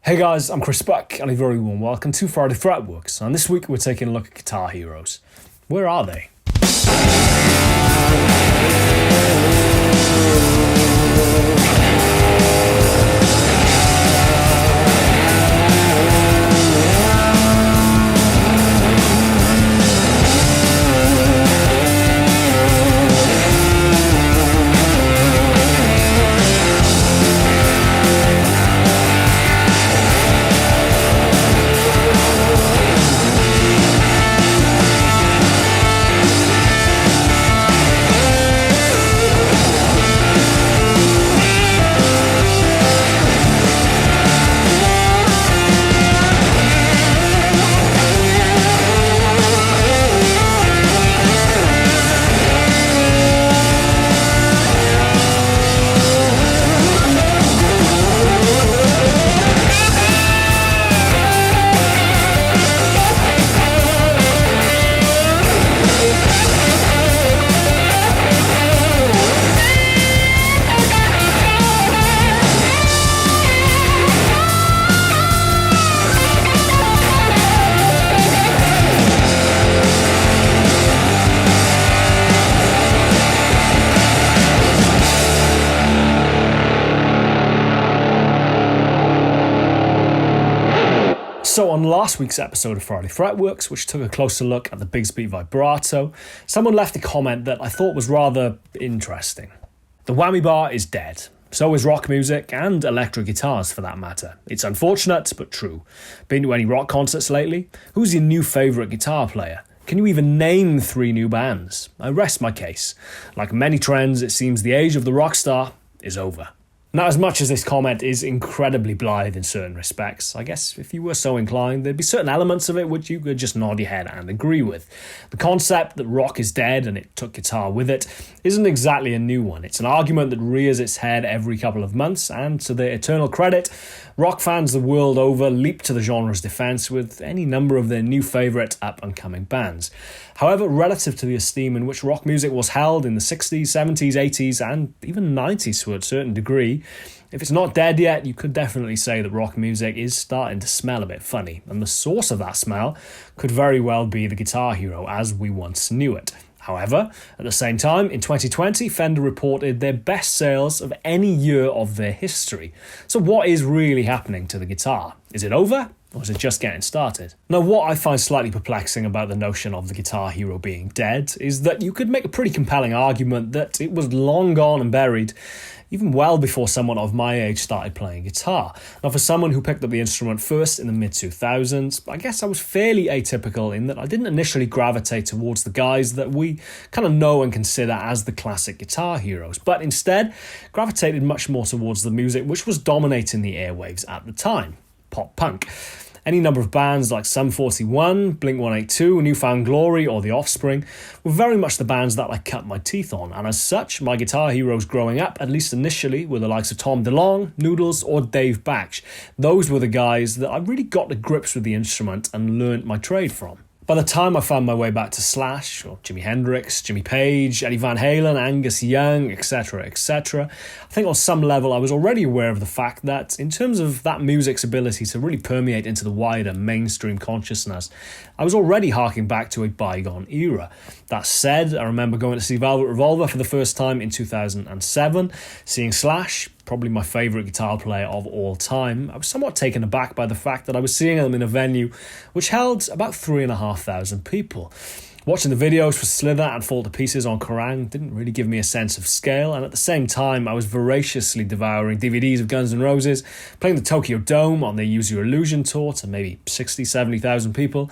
Hey guys, I'm Chris Buck, and a very warm welcome to Friday Fretworks, and this week we're taking a look at guitar heroes. Where are they? So on last week's episode of Friday Fretworks, which took a closer look at the Bigsby vibrato, someone left a comment that I thought was rather interesting. The whammy bar is dead. So is rock music, and electric guitars for that matter. It's unfortunate, but true. Been to any rock concerts lately? Who's your new favourite guitar player? Can you even name 3 new bands? I rest my case. Like many trends, it seems the age of the rock star is over. Now, as much as this comment is incredibly blithe in certain respects, I guess if you were so inclined, there'd be certain elements of it which you could just nod your head and agree with. The concept that rock is dead and it took guitar with it isn't exactly a new one. It's an argument that rears its head every couple of months, and to their eternal credit, rock fans the world over leap to the genre's defence with any number of their new favourite up-and-coming bands. However, relative to the esteem in which rock music was held in the 60s, 70s, 80s, and even 90s to a certain degree, if it's not dead yet, you could definitely say that rock music is starting to smell a bit funny, and the source of that smell could very well be the Guitar Hero as we once knew it. However, at the same time, in 2020, Fender reported their best sales of any year of their history. So what is really happening to the guitar? Is it over? Or is it just getting started? Now, what I find slightly perplexing about the notion of the Guitar Hero being dead is that you could make a pretty compelling argument that it was long gone and buried even well before someone of my age started playing guitar. Now, for someone who picked up the instrument first in the mid-2000s, I guess I was fairly atypical in that I didn't initially gravitate towards the guys that we kind of know and consider as the classic guitar heroes, but instead gravitated much more towards the music which was dominating the airwaves at the time, pop punk. Any number of bands like Sum 41, Blink-182, New Found Glory, or The Offspring were very much the bands that I cut my teeth on, and as such, my guitar heroes growing up, at least initially, were the likes of Tom DeLonge, Noodles, or Dave Baksh. Those were the guys that I really got to grips with the instrument and learnt my trade from. By the time I found my way back to Slash, or Jimi Hendrix, Jimmy Page, Eddie Van Halen, Angus Young, etc., etc., I think on some level I was already aware of the fact that in terms of that music's ability to really permeate into the wider mainstream consciousness, I was already harking back to a bygone era. That said, I remember going to see Velvet Revolver for the first time in 2007, seeing Slash, probably my favourite guitar player of all time. I was somewhat taken aback by the fact that I was seeing them in a venue which held about 3,500 people. Watching the videos for Slither and Fall to Pieces on Kerrang didn't really give me a sense of scale, and at the same time I was voraciously devouring DVDs of Guns N' Roses, playing the Tokyo Dome on their Use Your Illusion tour to maybe 60,000-70,000 people,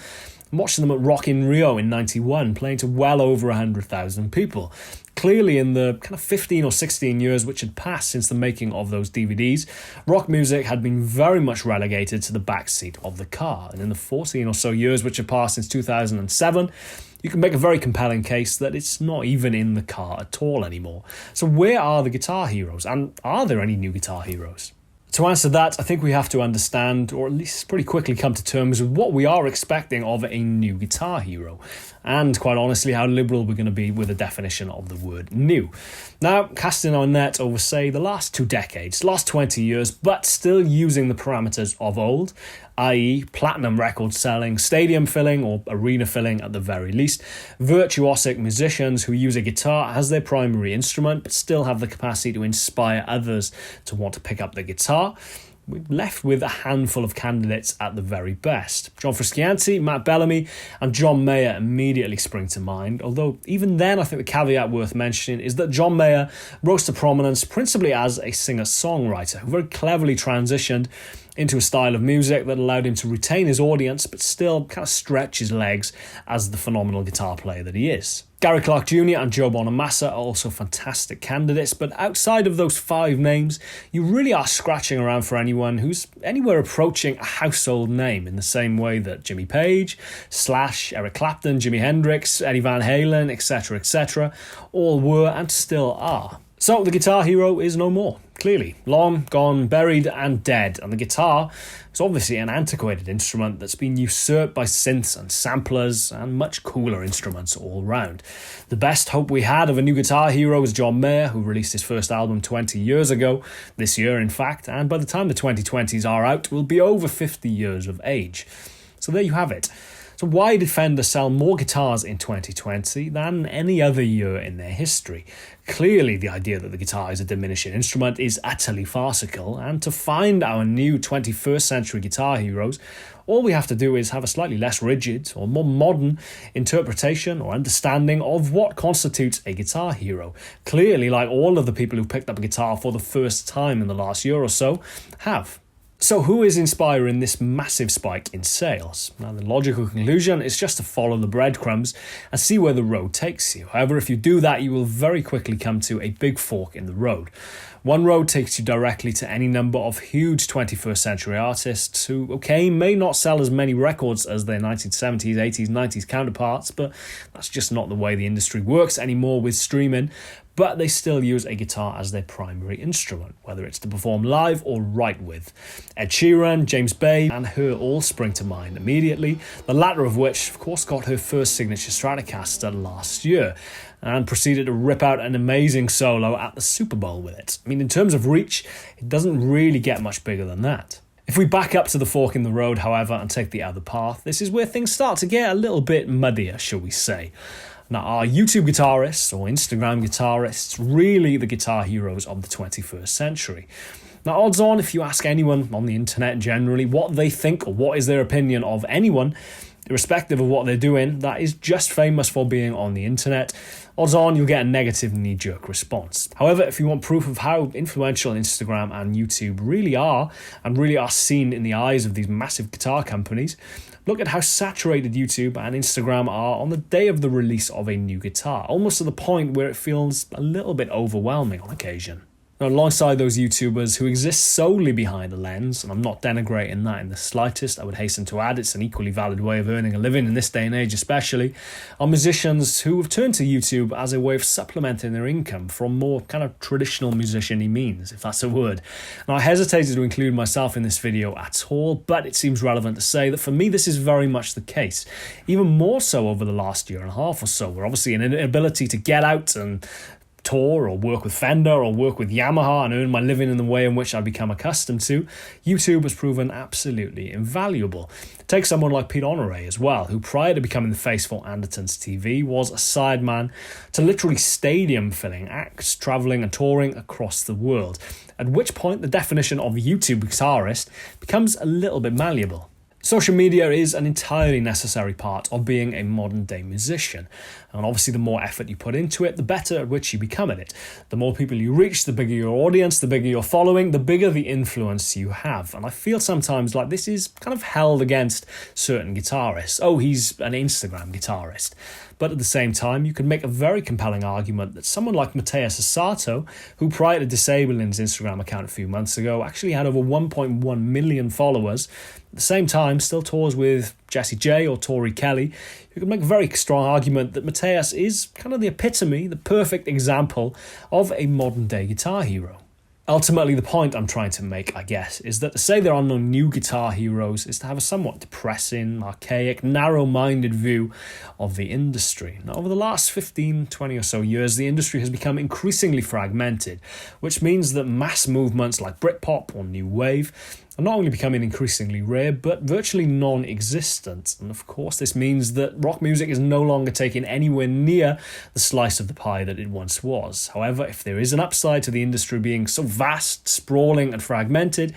and watching them at Rock in Rio in 91, playing to well over 100,000 people. Clearly, in the kind of 15 or 16 years which had passed since the making of those DVDs, rock music had been very much relegated to the backseat of the car. And in the 14 or so years which have passed since 2007, you can make a very compelling case that it's not even in the car at all anymore. So where are the guitar heroes? And are there any new guitar heroes? To answer that, I think we have to understand, or at least pretty quickly come to terms with what we are expecting of a new guitar hero, and quite honestly how liberal we're going to be with the definition of the word new. Now, casting our net over, say, the last 2 decades, last 20 years, but still using the parameters of old, i.e. platinum record selling, stadium filling or arena filling at the very least, virtuosic musicians who use a guitar as their primary instrument but still have the capacity to inspire others to want to pick up the guitar. We're left with a handful of candidates at the very best. John Frusciante, Matt Bellamy and John Mayer immediately spring to mind, although even then I think the caveat worth mentioning is that John Mayer rose to prominence principally as a singer-songwriter who very cleverly transitioned into a style of music that allowed him to retain his audience but still kind of stretch his legs as the phenomenal guitar player that he is. Gary Clark Jr. and Joe Bonamassa are also fantastic candidates, but outside of those 5 names, you really are scratching around for anyone who's anywhere approaching a household name in the same way that Jimmy Page, Slash, Eric Clapton, Jimi Hendrix, Eddie Van Halen, etc., all were and still are. So the guitar hero is no more, clearly. Long, gone, buried and dead. And the guitar is obviously an antiquated instrument that's been usurped by synths and samplers and much cooler instruments all round. The best hope we had of a new guitar hero was John Mayer, who released his first album 20 years ago, this year in fact, and by the time the 2020s are out, will be over 50 years of age. So there you have it. So why did Fender sell more guitars in 2020 than any other year in their history? Clearly, the idea that the guitar is a diminishing instrument is utterly farcical, and to find our new 21st century guitar heroes, all we have to do is have a slightly less rigid or more modern interpretation or understanding of what constitutes a guitar hero. Clearly, like all of the people who picked up a guitar for the first time in the last year or so have. So who is inspiring this massive spike in sales? Now, the logical conclusion is just to follow the breadcrumbs and see where the road takes you. However, if you do that, you will very quickly come to a big fork in the road. One road takes you directly to any number of huge 21st century artists who, okay, may not sell as many records as their 1970s, 80s, 90s counterparts, but that's just not the way the industry works anymore with streaming. But they still use a guitar as their primary instrument, whether it's to perform live or write with. H.E.R, James Bay and H.E.R all spring to mind immediately, the latter of which, of course, got her first signature Stratocaster last year and proceeded to rip out an amazing solo at the Super Bowl with it. I mean, in terms of reach, it doesn't really get much bigger than that. If we back up to the fork in the road, however, and take the other path, this is where things start to get a little bit muddier, shall we say. Now, are YouTube guitarists or Instagram guitarists really the guitar heroes of the 21st century? Now, odds on, if you ask anyone on the internet generally what they think or what is their opinion of anyone, irrespective of what they're doing, that is just famous for being on the internet, odds on you'll get a negative knee-jerk response. However, if you want proof of how influential Instagram and YouTube really are, and really are seen in the eyes of these massive guitar companies, look at how saturated YouTube and Instagram are on the day of the release of a new guitar, almost to the point where it feels a little bit overwhelming on occasion. Now, alongside those YouTubers who exist solely behind a lens, and I'm not denigrating that in the slightest, I would hasten to add it's an equally valid way of earning a living in this day and age especially, are musicians who have turned to YouTube as a way of supplementing their income from more kind of traditional musician-y means, if that's a word. Now, I hesitated to include myself in this video at all, but it seems relevant to say that for me this is very much the case. Even more so over the last year and a half or so, where obviously an inability to get out and tour or work with Fender or work with Yamaha and earn my living in the way in which I'd become accustomed to, YouTube has proven absolutely invaluable. Take someone like Pete Honoré as well, who prior to becoming the face for Anderton's TV was a sideman to literally stadium-filling acts, travelling and touring across the world, at which point the definition of YouTube guitarist becomes a little bit malleable. Social media is an entirely necessary part of being a modern-day musician, and obviously the more effort you put into it, the better at which you become at it. The more people you reach, the bigger your audience, the bigger your following, the bigger the influence you have. And I feel sometimes like this is kind of held against certain guitarists. Oh, he's an Instagram guitarist. But at the same time, you could make a very compelling argument that someone like Matheus Assato, who prior to disabling his Instagram account a few months ago, actually had over 1.1 million followers, at the same time still tours with Jessie J or Tori Kelly, you could make a very strong argument that Matheus is kind of the epitome, the perfect example of a modern-day guitar hero. Ultimately, the point I'm trying to make, I guess, is that to say there are no new guitar heroes is to have a somewhat depressing, archaic, narrow-minded view of the industry. Now, over the last 15, 20 or so years, the industry has become increasingly fragmented, which means that mass movements like Britpop or New Wave are not only becoming increasingly rare, but virtually non-existent. And of course, this means that rock music is no longer taking anywhere near the slice of the pie that it once was. However, if there is an upside to the industry being so vast, sprawling, and fragmented,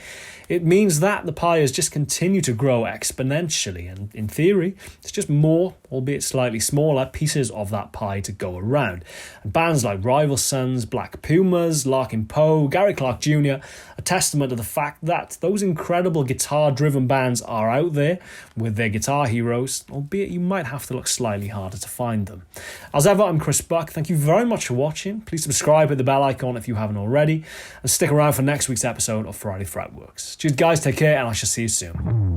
it means that the pie has just continued to grow exponentially. And in theory, it's just more, albeit slightly smaller, pieces of that pie to go around. And bands like Rival Sons, Black Pumas, Larkin Poe, Gary Clark Jr. are testament to the fact that those incredible guitar-driven bands are out there with their guitar heroes, albeit you might have to look slightly harder to find them. As ever, I'm Chris Buck. Thank you very much for watching. Please subscribe, hit the bell icon if you haven't already, and stick around for next week's episode of Friday Fretworks. Cheers guys, take care, and I shall see you soon.